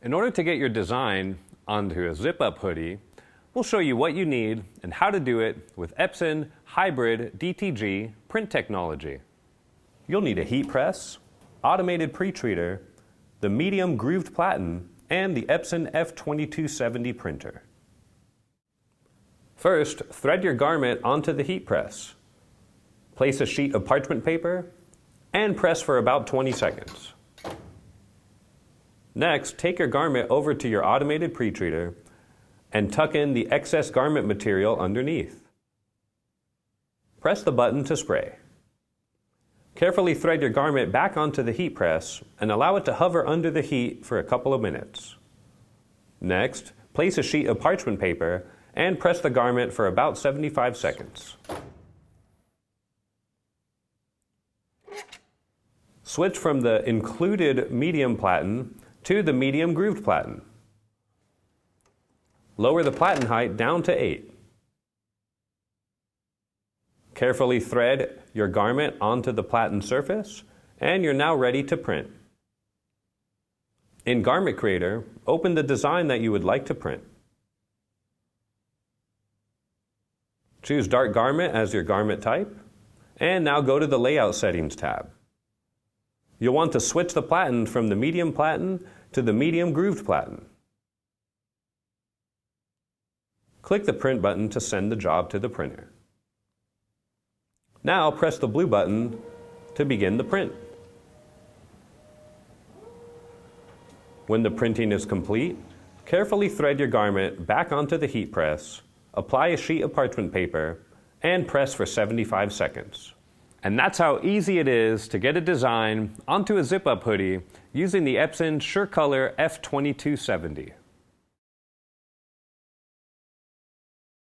In order to get your design onto a zip-up hoodie, we'll show you what you need and how to do it with Epson hybrid DTG print technology. You'll need a heat press, automated pre-treater, the medium grooved Platen, and the Epson F2270 printer. First, thread your garment onto the heat press. Place a sheet of parchment paper and press for about 20 seconds. Next, take your garment over to your automated pre-treater and tuck in the excess garment material underneath. Press the button to spray. Carefully thread your garment back onto the heat press and allow it to hover under the heat for a couple of minutes. Next, place a sheet of parchment paper and press the garment for about 75 seconds. Switch from the included medium Platen to the medium grooved Platen. Lower the Platen height down to 8. Carefully thread your garment onto the Platen surface, and you're now ready to print. In Garment Creator, open the design that you would like to print. Choose Dark Garment as your garment type, and now go to the Layout Settings tab. You'll want to switch the Platen from the medium Platen to the medium grooved Platen. Click the Print button to send the job to the printer. Now press the blue button to begin the print. When the printing is complete, carefully thread your garment back onto the heat press, apply a sheet of parchment paper, and press for 75 seconds. And that's how easy it is to get a design onto a zip-up hoodie using the Epson SureColor F2270.